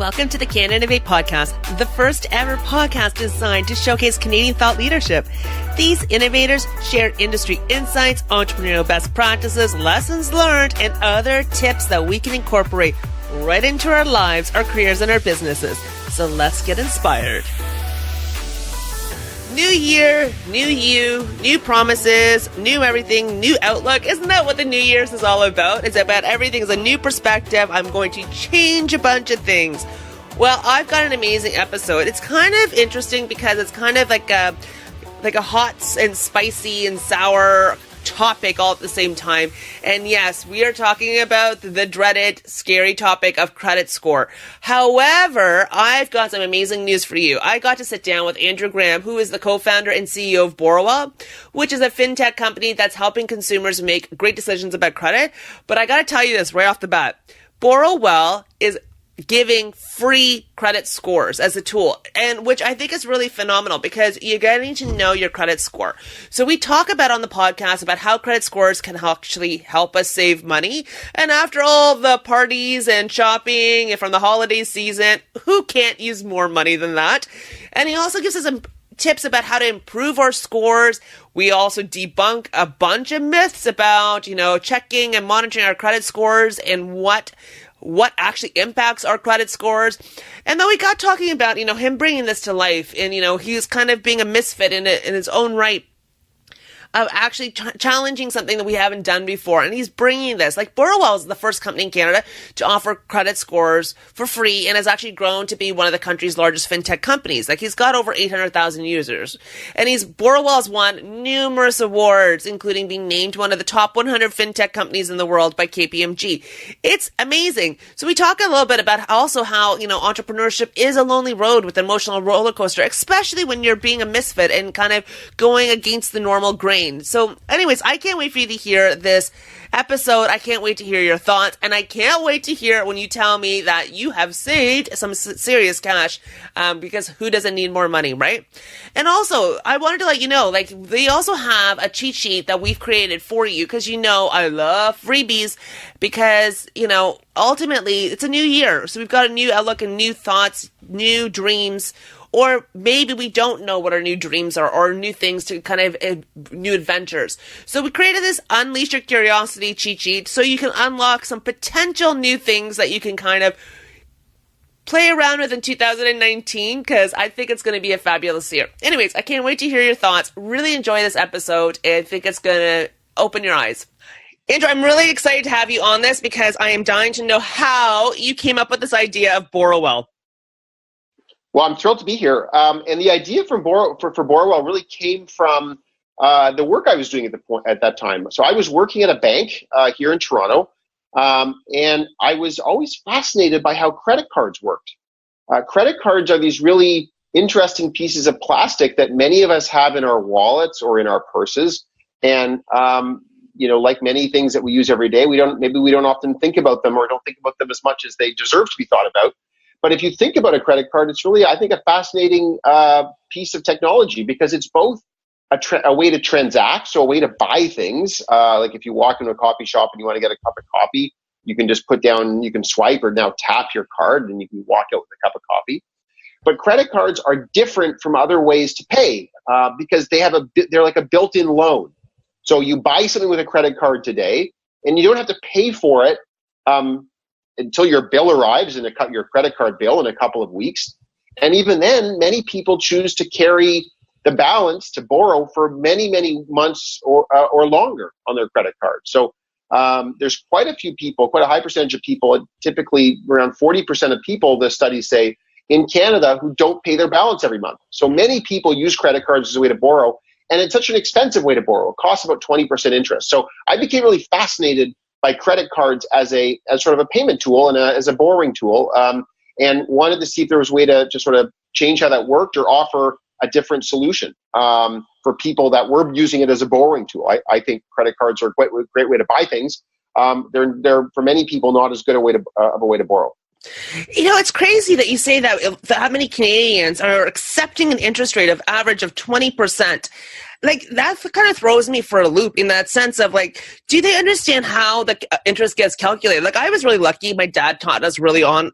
Welcome to the Can Innovate podcast, the first ever podcast designed to showcase Canadian thought leadership. These innovators share industry insights, entrepreneurial best practices, lessons learned, and other tips that we can incorporate right into our lives, our careers, and our businesses. So let's get inspired. New year, new you, new promises, new everything, new outlook. Isn't that what the New Year's is all about? It's about everything is a new perspective. I'm going to change a bunch of things. Well, I've got an amazing episode. It's kind of interesting because it's kind of like a hot and spicy and sour topic all at the same time. And yes, we are talking about the dreaded, scary topic of credit score. However, I've got some amazing news for you. I got to sit down with Andrew Graham, who is the co-founder and CEO of Borrowell, which is a fintech company that's helping consumers make great decisions about credit. But I got to tell you this right off the bat. Borrowell is giving free credit scores as a tool, and which I think is really phenomenal because you're getting to know your credit score. So we talk about on the podcast about how credit scores can actually help us save money. And after all the parties and shopping and from the holiday season, who can't use more money than that? And he also gives us some tips about how to improve our scores. We also debunk a bunch of myths about, checking and monitoring our credit scores and what actually impacts our credit scores. And then we got talking about, him bringing this to life and, he's kind of being a misfit in his own right of actually challenging something that we haven't done before. And he's bringing this, like Borrowell is the first company in Canada to offer credit scores for free and has actually grown to be one of the country's largest fintech companies. Like he's got over 800,000 users. And Borrowell's won numerous awards, including being named one of the top 100 fintech companies in the world by KPMG. It's amazing. So we talk a little bit about also how, entrepreneurship is a lonely road with an emotional roller coaster, especially when you're being a misfit and kind of going against the normal grain. So anyways, I can't wait for you to hear this episode. I can't wait to hear your thoughts. And I can't wait to hear when you tell me that you have saved some serious cash because who doesn't need more money, right? And also, I wanted to let you know, they also have a cheat sheet that we've created for you because I love freebies because, ultimately it's a new year. So we've got a new outlook and new thoughts, new dreams. Or maybe we don't know what our new dreams are or new things to kind of new adventures. So we created this Unleash Your Curiosity cheat sheet so you can unlock some potential new things that you can kind of play around with in 2019 because I think it's going to be a fabulous year. Anyways, I can't wait to hear your thoughts. Really enjoy this episode. I think it's going to open your eyes. Andrew, I'm really excited to have you on this because I am dying to know how you came up with this idea of Borrowell. Well, I'm thrilled to be here. And the idea for Borrowell really came from the work I was doing at that time. So I was working at a bank here in Toronto, and I was always fascinated by how credit cards worked. Credit cards are these really interesting pieces of plastic that many of us have in our wallets or in our purses. And, like many things that we use every day, we don't often think about them or don't think about them as much as they deserve to be thought about. But if you think about a credit card, it's really, I think, a fascinating piece of technology because it's both a way to transact, so a way to buy things. Like if you walk into a coffee shop and you want to get a cup of coffee, you can just you can swipe or now tap your card and you can walk out with a cup of coffee. But credit cards are different from other ways to pay because they're like a built-in loan. So you buy something with a credit card today and you don't have to pay for it until your bill arrives and your credit card bill in a couple of weeks. And even then, many people choose to carry the balance to borrow for many, many months or longer on their credit card. So there's quite a few people, quite a high percentage of people, typically around 40% of people, the studies say, in Canada who don't pay their balance every month. So many people use credit cards as a way to borrow, and it's such an expensive way to borrow. It costs about 20% interest. So I became really fascinated by credit cards as sort of a payment tool and as a borrowing tool, and wanted to see if there was a way to just sort of change how that worked or offer a different solution for people that were using it as a borrowing tool. I think credit cards are a great way to buy things. They're for many people not as good of a way to borrow. It's crazy that you say that many Canadians are accepting an interest rate of average of 20%. Like, that kind of throws me for a loop in that sense of, like, do they understand how the interest gets calculated? Like, I was really lucky. My dad taught us really young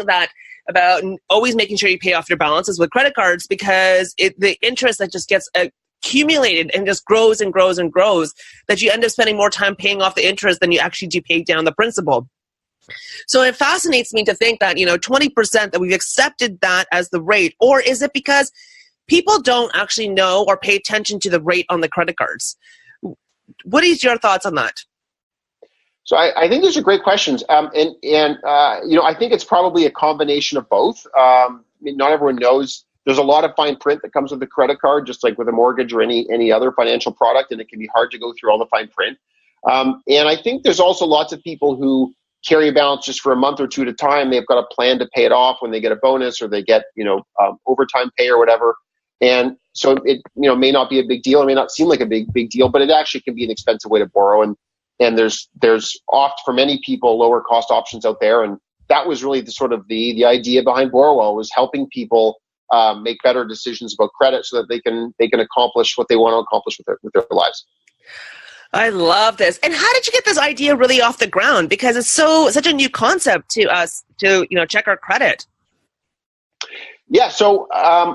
that about always making sure you pay off your balances with credit cards, because the interest that just gets accumulated and just grows and grows and grows, that you end up spending more time paying off the interest than you actually do pay down the principal. So it fascinates me to think that, 20%, that we've accepted that as the rate, or is it because people don't actually know or pay attention to the rate on the credit cards? What is your thoughts on that? So I think those are great questions. I think it's probably a combination of both. Not everyone knows. There's a lot of fine print that comes with a credit card, just like with a mortgage or any other financial product, and it can be hard to go through all the fine print. And I think there's also lots of people who carry a balance just for a month or two at a time. They've got a plan to pay it off when they get a bonus or they get, overtime pay or whatever. And so it, may not be a big deal. It may not seem like a big deal, but it actually can be an expensive way to borrow. And there's oft for many people lower cost options out there. And that was really the idea behind Borrowell, was helping people make better decisions about credit so that they can accomplish what they want to accomplish with their lives. I love this. And how did you get this idea really off the ground? Because it's such a new concept to us to, check our credit. Yeah. So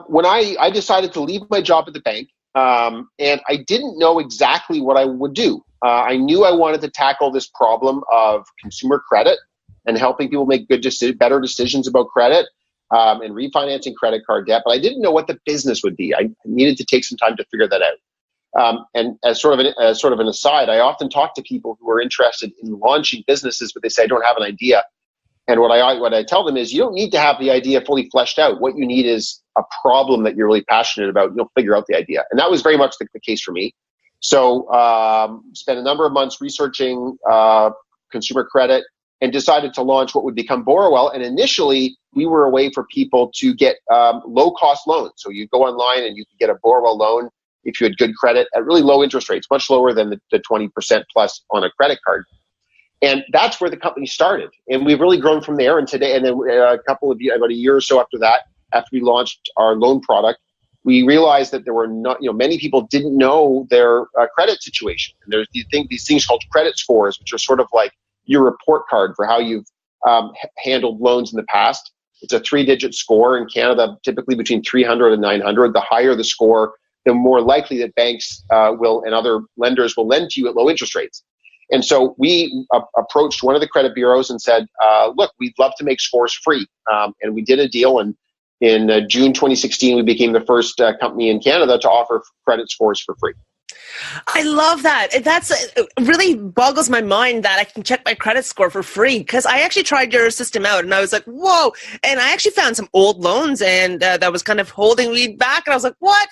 when I decided to leave my job at the bank, and I didn't know exactly what I would do. I knew I wanted to tackle this problem of consumer credit and helping people make better decisions about credit, and refinancing credit card debt, but I didn't know what the business would be. I needed to take some time to figure that out. And as sort of an aside, I often talk to people who are interested in launching businesses, but they say, I don't have an idea. And what I tell them is, you don't need to have the idea fully fleshed out. What you need is a problem that you're really passionate about. You'll figure out the idea. And that was very much the case for me. So spent a number of months researching consumer credit and decided to launch what would become Borrowell. And initially, we were a way for people to get low-cost loans. So you go online and you can get a Borrowell loan if you had good credit at really low interest rates, much lower than the 20% plus on a credit card. And that's where the company started. And we've really grown from there. And today, and then about a year or so after that, after we launched our loan product, we realized that there were not, many people didn't know their credit situation. And there's these things called credit scores, which are sort of like your report card for how you've handled loans in the past. It's a 3-digit score in Canada, typically between 300 and 900. The higher the score, the more likely that banks and other lenders will lend to you at low interest rates. And so we approached one of the credit bureaus and said, look, we'd love to make scores free. And we did a deal. And in June 2016, we became the first company in Canada to offer credit scores for free. I love that. That's really boggles my mind that I can check my credit score for free, because I actually tried your system out and I was like, whoa. And I actually found some old loans and that was kind of holding me back. And I was like, what?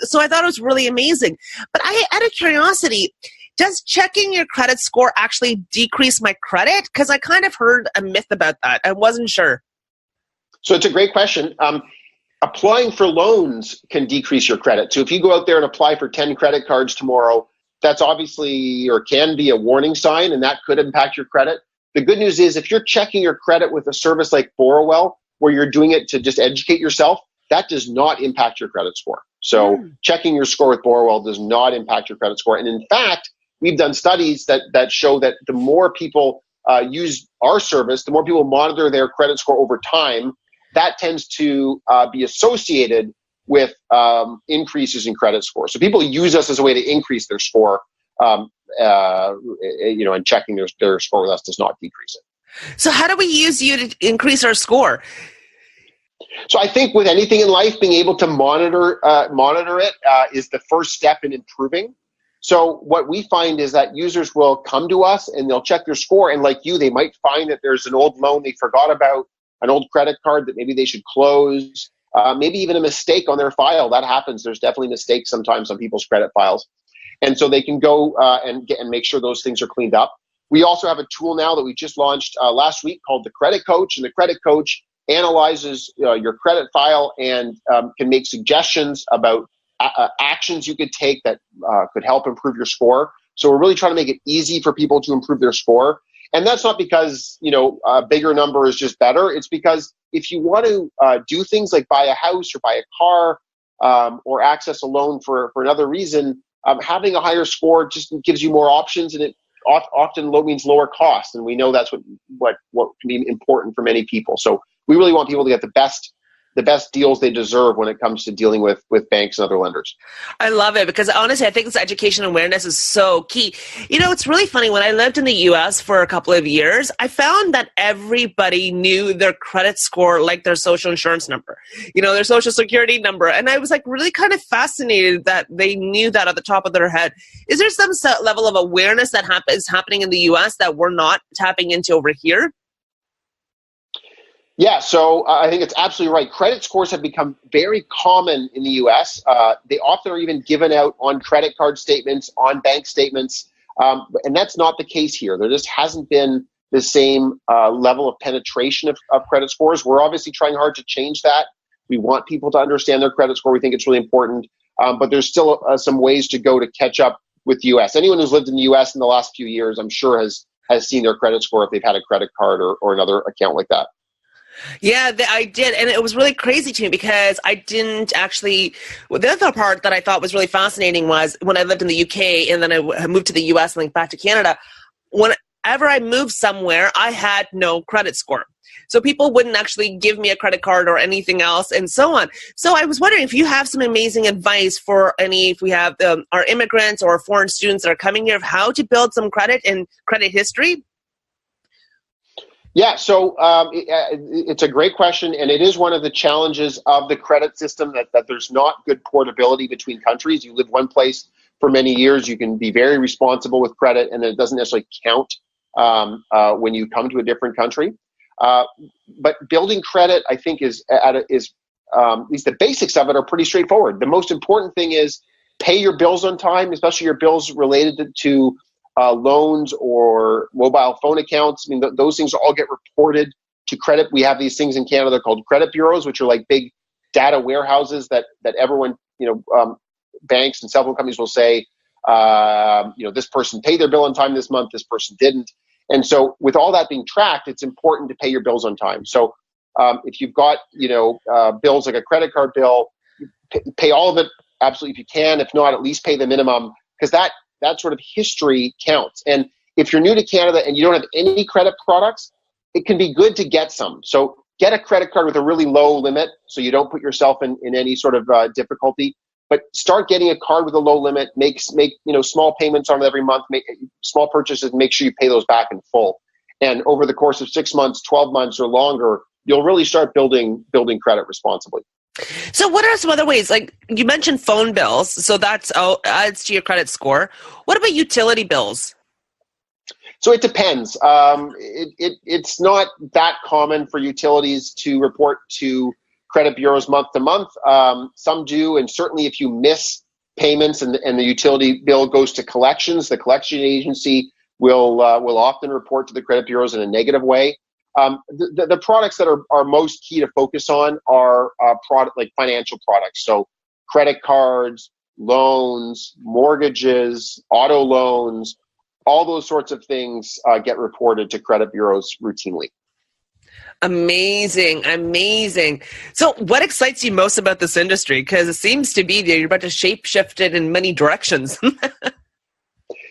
So I thought it was really amazing. But out of curiosity, does checking your credit score actually decrease my credit? Because I kind of heard a myth about that. I wasn't sure. So it's a great question. Applying for loans can decrease your credit. So if you go out there and apply for 10 credit cards tomorrow, that's obviously or can be a warning sign, and that could impact your credit. The good news is if you're checking your credit with a service like Borrowell, where you're doing it to just educate yourself, that does not impact your credit score. So checking your score with Borrowell does not impact your credit score. And in fact, we've done studies that show that the more people use our service, the more people monitor their credit score over time, that tends to be associated with increases in credit score. So people use us as a way to increase their score, and checking their score with us does not decrease it. So how do we use you to increase our score? So I think with anything in life, being able to monitor it is the first step in improving. So what we find is that users will come to us and they'll check their score, and like you, they might find that there's an old loan they forgot about, an old credit card that maybe they should close, maybe even a mistake on their file. That happens. There's definitely mistakes sometimes on people's credit files. And so they can go and make sure those things are cleaned up. We also have a tool now that we just launched last week called the Credit Coach. And the Credit Coach analyzes your credit file and can make suggestions about actions you could take that could help improve your score. So we're really trying to make it easy for people to improve their score. And that's not because, a bigger number is just better. It's because if you want to do things like buy a house or buy a car or access a loan for another reason, having a higher score just gives you more options, and it often means lower costs. And we know that's what can be important for many people. So we really want people to get the best deals they deserve when it comes to dealing with banks and other lenders. I love it because honestly, I think this education awareness is so key. It's really funny. When I lived in the US for a couple of years, I found that everybody knew their credit score, like their social insurance number, their social security number. And I was like really kind of fascinated that they knew that at the top of their head. Is there some level of awareness that is happening in the US that we're not tapping into over here? Yeah, so I think it's absolutely right. Credit scores have become very common in the U.S. They often are even given out on credit card statements, on bank statements, and that's not the case here. There just hasn't been the same level of penetration of credit scores. We're obviously trying hard to change that. We want people to understand their credit score. We think it's really important, but there's still some ways to go to catch up with the U.S. Anyone who's lived in the U.S. in the last few years, I'm sure, has seen their credit score if they've had a credit card or another account like that. Yeah, I did. And it was really crazy to me because I didn't actually, the other part that I thought was really fascinating was when I lived in the UK and then I moved to the US and then back to Canada, whenever I moved somewhere, I had no credit score. So people wouldn't actually give me a credit card or anything else and so on. So I was wondering if you have some amazing advice for if we have our immigrants or foreign students that are coming here, of how to build some credit and credit history. Yeah, so it's a great question, and it is one of the challenges of the credit system that there's not good portability between countries. You live one place for many years, you can be very responsible with credit, and it doesn't necessarily count when you come to a different country. But building credit, I think, is at least the basics of it are pretty straightforward. The most important thing is pay your bills on time, especially your bills related to loans or mobile phone accounts. I mean, those things all get reported to credit. We have these things in Canada called credit bureaus, which are like big data warehouses that everyone, banks and cell phone companies will say, this person paid their bill on time this month, this person didn't. And so with all that being tracked, it's important to pay your bills on time. So if you've got, bills like a credit card bill, pay all of it absolutely if you can. If not, at least pay the minimum, because that sort of history counts. And if you're new to Canada and you don't have any credit products, it can be good to get some. So get a credit card with a really low limit so you don't put yourself in any sort of difficulty. But start getting a card with a low limit, make small payments on it every month, make small purchases, make sure you pay those back in full. And over the course of 6 months, 12 months or longer, you'll really start building credit responsibly. So what are some other ways? Like you mentioned phone bills, so that's adds to your credit score. What about utility bills? So it depends. It's not that common for utilities to report to credit bureaus month to month. Some do, and certainly if you miss payments and the utility bill goes to collections, the collection agency will often report to the credit bureaus in a negative way. The products that are most key to focus on are like financial products. So credit cards, loans, mortgages, auto loans, all those sorts of things get reported to credit bureaus routinely. Amazing. So what excites you most about this industry? Because it seems to be that you're about to shape shift it in many directions.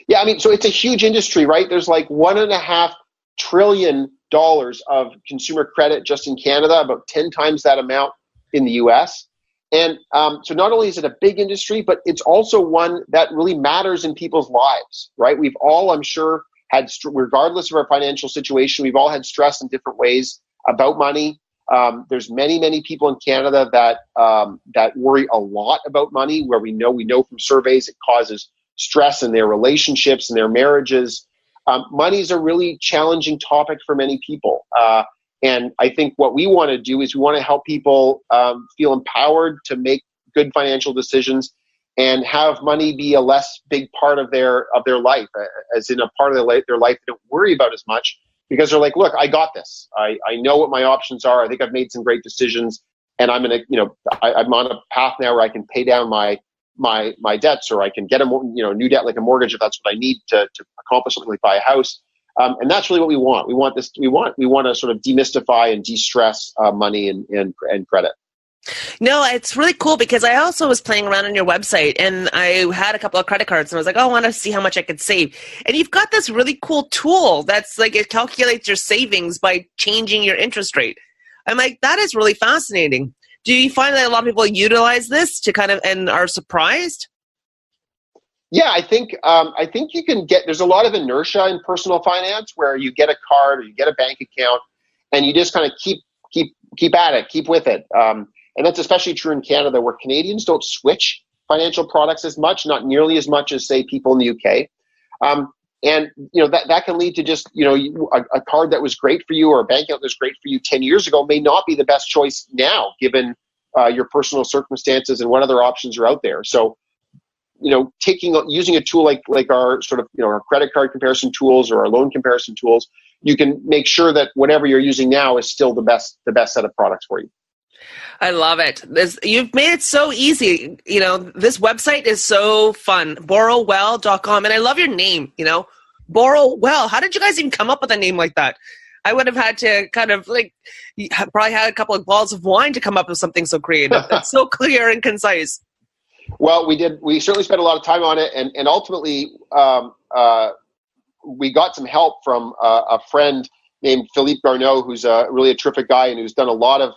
Yeah, I mean, so it's a huge industry, right? There's like $1.5 trillion of consumer credit just in Canada, about 10 times that amount in the US. And so not only is it a big industry, but it's also one that really matters in people's lives, right? We've all, I'm sure, had, regardless of our financial situation, we've all had stress in different ways about money. There's many people in Canada that worry a lot about money, where we know from surveys it causes stress in their relationships and their marriages. Money is a really challenging topic for many people. And I think what we want to do is we want to help people feel empowered to make good financial decisions and have money be a less big part of their life, as in a part of their life they don't worry about as much, because they're like, look, I got this. I know what my options are. I think I've made some great decisions, and I'm I'm on a path now where I can pay down my debts, or I can get a new debt like a mortgage if that's what I need to accomplish something like buy a house. And that's really what we want. We want to sort of demystify and de-stress money and credit. No, it's really cool because I also was playing around on your website and I had a couple of credit cards and I was like, oh, I want to see how much I could save. And you've got this really cool tool that's like it calculates your savings by changing your interest rate. I'm like, that is really fascinating. Do you find that a lot of people utilize this to kind of and are surprised? Yeah, I think you can get. There's a lot of inertia in personal finance where you get a card or you get a bank account, and you just kind of keep at it, keep with it. And that's especially true in Canada, where Canadians don't switch financial products as much, not nearly as much as say people in the UK. And that can lead to just a card that was great for you or a bank account that was great for you 10 years ago may not be the best choice now, given your personal circumstances and what other options are out there. So, using a tool like our sort of our credit card comparison tools or our loan comparison tools, you can make sure that whatever you're using now is still the best set of products for you. I love it. You've made it so easy. This website is so fun. Borrowwell.com. And I love your name, Borrowwell. How did you guys even come up with a name like that? I would have had to kind of probably had a couple of bottles of wine to come up with something so creative. It's so clear and concise. Well, we did. We certainly spent a lot of time on it. And ultimately, we got some help from a friend named Philippe Garneau, who's really a terrific guy and who's done a lot of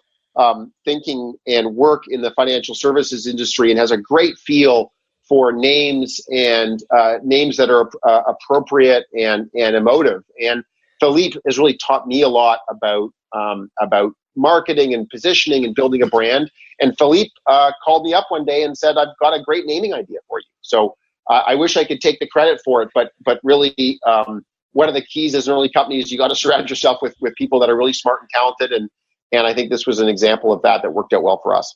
thinking and work in the financial services industry and has a great feel for names and names that are appropriate and emotive. And Philippe has really taught me a lot about marketing and positioning and building a brand. And Philippe called me up one day and said, I've got a great naming idea for you. So I wish I could take the credit for it, but really one of the keys as an early company is you got to surround yourself with people that are really smart and talented. And I think this was an example of that worked out well for us.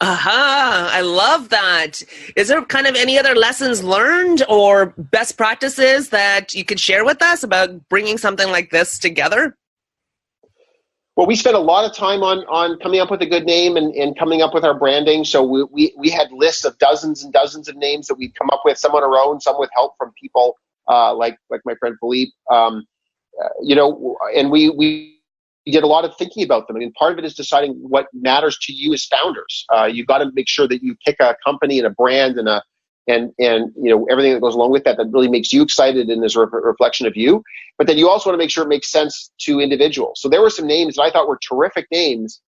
Aha, I love that. Is there kind of any other lessons learned or best practices that you could share with us about bringing something like this together? Well, we spent a lot of time on coming up with a good name and coming up with our branding. So we had lists of dozens and dozens of names that we'd come up with, some on our own, some with help from people like my friend Philippe. And we did a lot of thinking about them. I mean, part of it is deciding what matters to you as founders. You've got to make sure that you pick a company and a brand and everything that goes along with that really makes you excited and is a reflection of you. But then you also want to make sure it makes sense to individuals. So there were some names that I thought were terrific names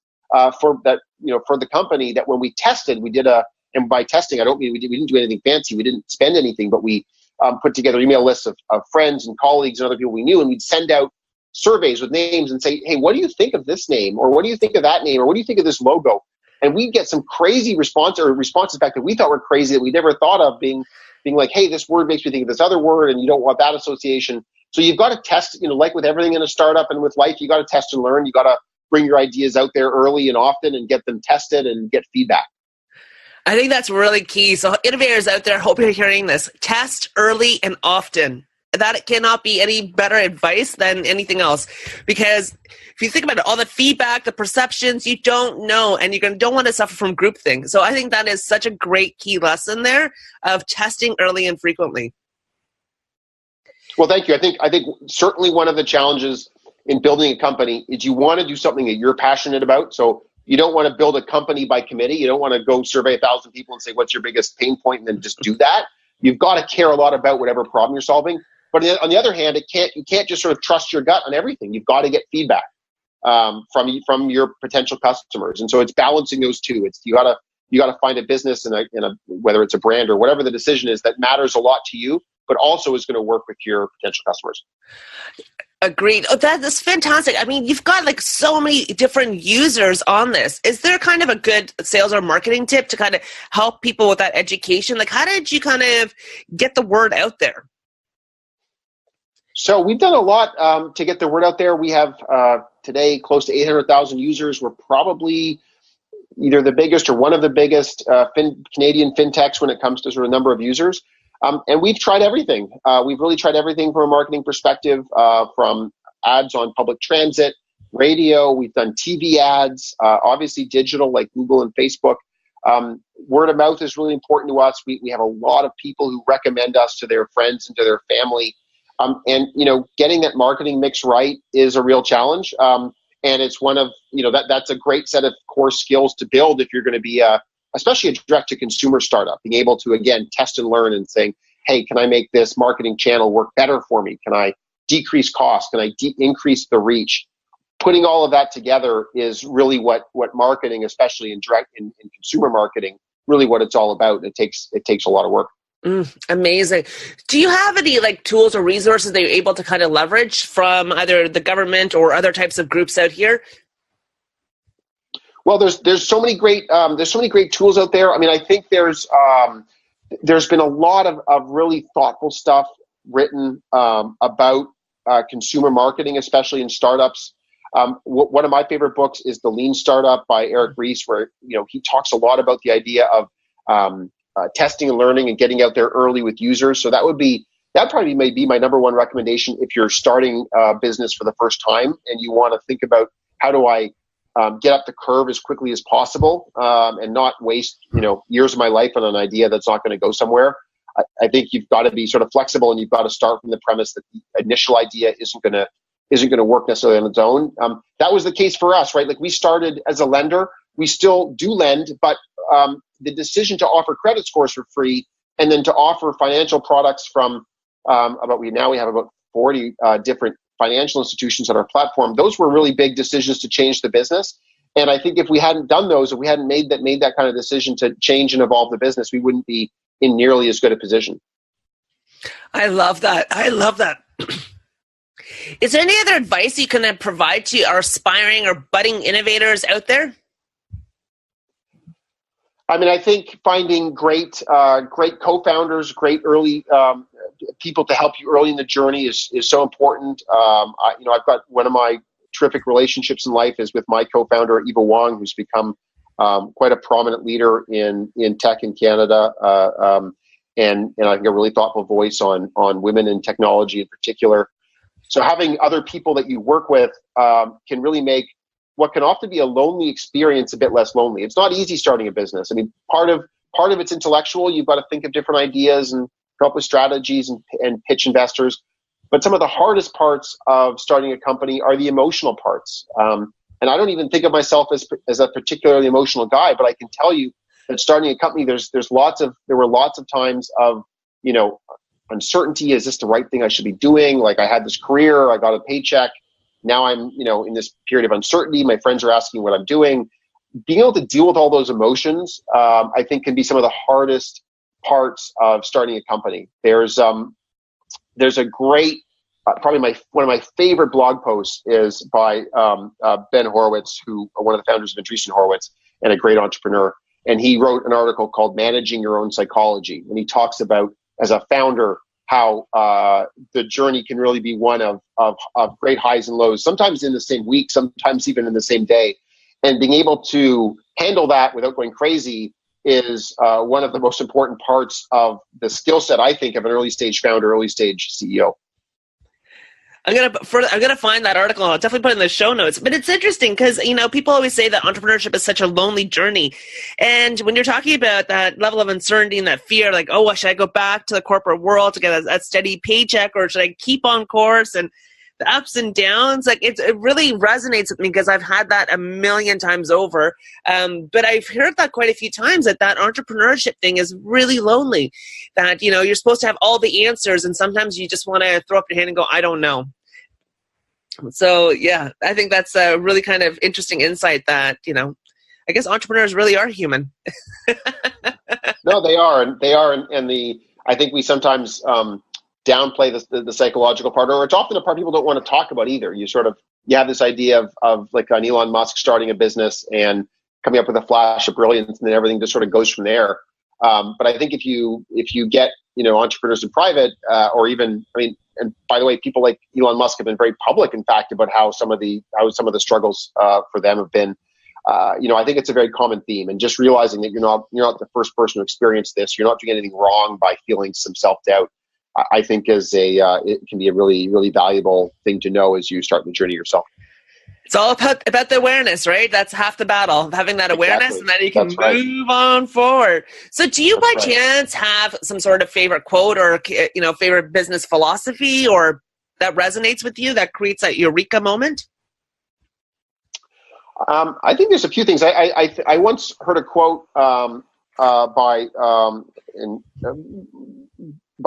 for the company that when we tested, and by testing, I don't mean we didn't do anything fancy. We didn't spend anything, but we put together email lists of friends and colleagues and other people we knew, and we'd send out surveys with names and say, hey, what do you think of this name? Or what do you think of that name? Or what do you think of this logo? And we'd get some crazy responses back that we thought were crazy that we never thought of being like, hey, this word makes me think of this other word and you don't want that association. So you've got to test, like with everything in a startup and with life, you got to test and learn. You got to bring your ideas out there early and often and get them tested and get feedback. I think that's really key. So innovators out there, hope you're hearing this. Test early and often. That cannot be any better advice than anything else. Because if you think about it, all the feedback, the perceptions, you don't know, and you don't want to suffer from groupthink. So I think that is such a great key lesson there of testing early and frequently. Well, thank you. I think certainly one of the challenges in building a company is you want to do something that you're passionate about. So you don't want to build a company by committee. You don't want to go survey 1,000 people and say, what's your biggest pain point? And then just do that. You've got to care a lot about whatever problem you're solving. But on the other hand, you can't just sort of trust your gut on everything. You've got to get feedback from your potential customers. And so it's balancing those two. It's you got to find a business in a whether it's a brand or whatever the decision is that matters a lot to you, but also is going to work with your potential customers. Agreed. Oh, that is fantastic. I mean, you've got like so many different users on this. Is there kind of a good sales or marketing tip to kind of help people with that education? Like, how did you kind of get the word out there? So we've done a lot to get the word out there. We have today close to 800,000 users. We're probably either the biggest or one of the biggest Canadian fintechs when it comes to sort of number of users. And we've tried everything. We've really tried everything from a marketing perspective, from ads on public transit, radio. We've done TV ads, obviously digital like Google and Facebook. Word of mouth is really important to us. We have a lot of people who recommend us to their friends and to their family. And getting that marketing mix right is a real challenge. And it's one of that's a great set of core skills to build if you're going to be especially a direct to consumer startup, being able to again test and learn and saying, hey, can I make this marketing channel work better for me? Can I decrease cost? Can I increase the reach? Putting all of that together is really what marketing, especially in direct in consumer marketing, really what it's all about. It takes a lot of work. Amazing. Do you have any tools or resources that you're able to kind of leverage from either the government or other types of groups out here? Well, there's so many great tools out there. I mean, I think there's been a lot of really thoughtful stuff written about consumer marketing, especially in startups. One of my favorite books is The Lean Startup by Eric Ries, where he talks a lot about the idea of testing and learning and getting out there early with users. So that probably may be my number one recommendation if you're starting a business for the first time and you want to think about how do I get up the curve as quickly as possible and not waste years of my life on an idea that's not going to go somewhere. I think you've got to be sort of flexible, and you've got to start from the premise that the initial idea isn't going to work necessarily on its own. That was the case for us, right? Like, we started as a lender. We still do lend, but the decision to offer credit scores for free and then to offer financial products from we have about 40 different financial institutions on our platform. Those were really big decisions to change the business. And I think if we hadn't done those, if we hadn't made that kind of decision to change and evolve the business, we wouldn't be in nearly as good a position. I love that. Is there any other advice you can provide to our aspiring or budding innovators out there? I mean, I think finding great co-founders, great early people to help you early in the journey is so important. I've got one of my terrific relationships in life is with my co-founder, Eva Wong, who's become quite a prominent leader in tech in Canada, and I think a really thoughtful voice on women in technology in particular. So having other people that you work with can really make what can often be a lonely experience a bit less lonely. It's not easy starting a business. I mean, part of it's intellectual. You've got to think of different ideas and come up with strategies and pitch investors. But some of the hardest parts of starting a company are the emotional parts. And I don't even think of myself as a particularly emotional guy, but I can tell you that starting a company, there were lots of times of, uncertainty. Is this the right thing I should be doing? Like, I had this career, I got a paycheck. Now I'm, in this period of uncertainty. My friends are asking what I'm doing. Being able to deal with all those emotions, I think, can be some of the hardest parts of starting a company. There's a great, probably one of my favorite blog posts is by Ben Horowitz, who one of the founders of Andreessen Horowitz and a great entrepreneur. And he wrote an article called "Managing Your Own Psychology," and he talks about, as a founder, how the journey can really be one of great highs and lows, sometimes in the same week, sometimes even in the same day. And being able to handle that without going crazy is one of the most important parts of the skill set, I think, of an early stage founder, early stage CEO. I'm gonna find that article. I'll definitely put it in the show notes. But it's interesting because people always say that entrepreneurship is such a lonely journey, and when you're talking about that level of uncertainty and that fear, like, oh, should I go back to the corporate world to get a steady paycheck, or should I keep on course? And the ups and downs, like, it really resonates with me because I've had that a million times over. But I've heard that quite a few times, that entrepreneurship thing is really lonely. That you're supposed to have all the answers, and sometimes you just want to throw up your hand and go, I don't know. So yeah, I think that's a really kind of interesting insight that I guess entrepreneurs really are human. No, they are, and I think we sometimes downplay the psychological part, or it's often a part people don't want to talk about either. You have this idea of like an Elon Musk starting a business and coming up with a flash of brilliance, and then everything just sort of goes from there. But I think if you get entrepreneurs in private, or even, and by the way, people like Elon Musk have been very public, in fact, about how some of the struggles for them have been. I think it's a very common theme, and just realizing that you're not the first person to experience this. You're not doing anything wrong by feeling some self-doubt. I think it can be a really, really valuable thing to know as you start the journey yourself. It's all about the awareness, right? That's half the battle, having that awareness, Exactly. and then you can That's right. move on forward. So do you That's by right. chance have some sort of favorite quote or, favorite business philosophy or that resonates with you that creates that eureka moment? I think there's a few things. I once heard a quote by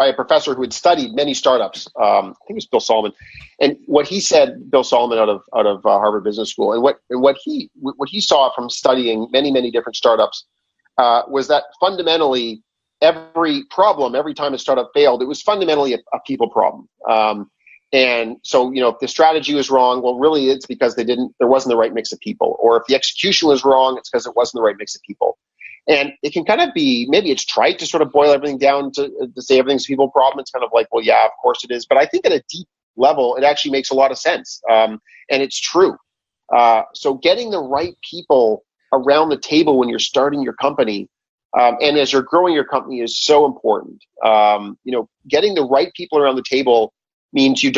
a professor who had studied many startups. I think it was Bill Solomon, and what he said, Bill Solomon out of Harvard Business School, and what he saw from studying many different startups was that fundamentally every time a startup failed, it was fundamentally a people problem. And so, if the strategy was wrong, well, really it's because there wasn't the right mix of people. Or if the execution was wrong, it's because it wasn't the right mix of people. And it can kind of be, maybe it's trite to sort of boil everything down to say everything's a people problem. It's kind of like, well, yeah, of course it is. But I think at a deep level, it actually makes a lot of sense. And it's true. So getting the right people around the table when you're starting your company, and as you're growing your company is so important. Getting the right people around the table means you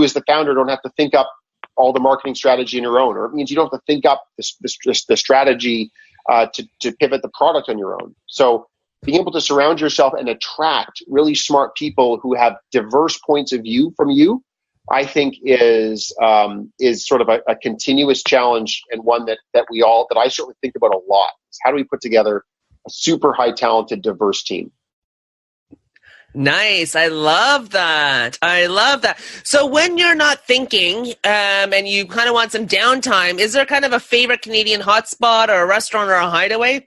as the founder don't have to think up all the marketing strategy on your own, or it means you don't have to think up the strategy to pivot the product on your own. So being able to surround yourself and attract really smart people who have diverse points of view from you, I think is sort of a continuous challenge, and one that I certainly think about a lot. Is how do we put together a super high talented, diverse team? Nice. I love that. So when you're not thinking and you kind of want some downtime, is there kind of a favorite Canadian hotspot or a restaurant or a hideaway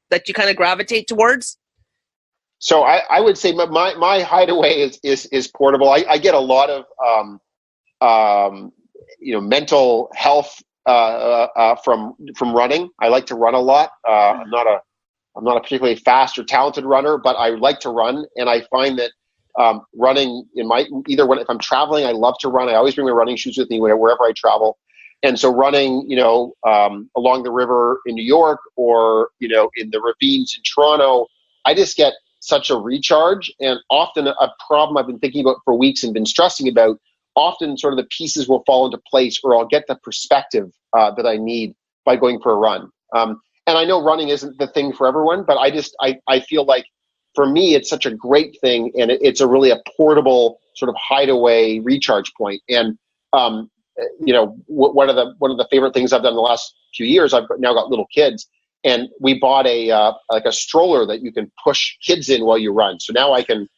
that you kind of gravitate towards? So I would say my hideaway is portable. I get a lot of mental health from running. I like to run a lot. I'm not a particularly fast or talented runner, but I like to run, and I find that running if I'm traveling, I love to run. I always bring my running shoes with me wherever I travel, and so running, along the river in New York or in the ravines in Toronto, I just get such a recharge. And often a problem I've been thinking about for weeks and been stressing about, often sort of the pieces will fall into place, or I'll get the perspective that I need by going for a run. And I know running isn't the thing for everyone, but I feel like for me, it's such a great thing, and it's a portable sort of hideaway recharge point. And one of the favorite things I've done in the last few years, I've now got little kids, and we bought a stroller that you can push kids in while you run. So now I can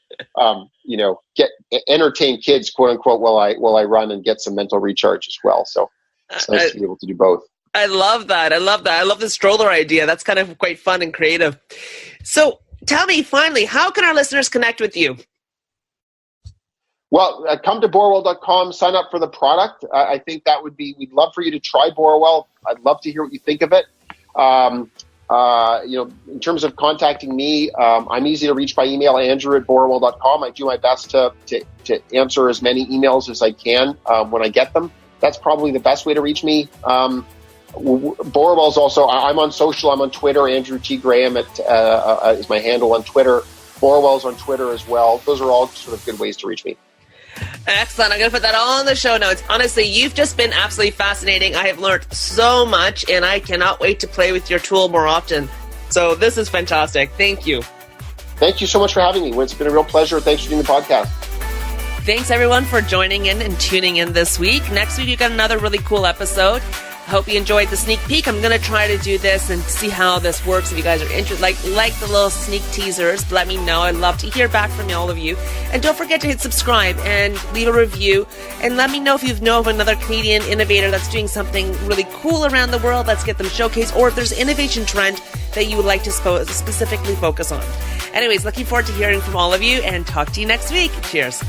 entertain kids, quote unquote, while I run, and get some mental recharge as well. So it's nice to be able to do both. I love that. I love the stroller idea. That's kind of quite fun and creative. So tell me, finally, how can our listeners connect with you? Well, come to Borrowell.com, sign up for the product. I think we'd love for you to try Borrowell. I'd love to hear what you think of it. In terms of contacting me, I'm easy to reach by email, Andrew@Borrowell.com. I do my best to answer as many emails as I can when I get them. That's probably the best way to reach me. Borrowell's also, I'm on social. I'm on Twitter. Andrew T. Graham is my handle on Twitter. Borrowell's on Twitter as well. Those are all sort of good ways to reach me. Excellent. I'm going to put that all in the show notes. Honestly, you've just been absolutely fascinating. I have learned so much, and I cannot wait to play with your tool more often. So this is fantastic. Thank you. Thank you so much for having me. It's been a real pleasure. Thanks for doing the podcast. Thanks, everyone, for joining in and tuning in this week. Next week, you got another really cool episode. I hope you enjoyed the sneak peek. I'm going to try to do this and see how this works. If you guys are interested, like the little sneak teasers, let me know. I'd love to hear back from all of you. And don't forget to hit subscribe and leave a review. And let me know if you know of another Canadian innovator that's doing something really cool around the world. Let's get them showcased. Or if there's an innovation trend that you would like to specifically focus on. Anyways, looking forward to hearing from all of you, and talk to you next week. Cheers.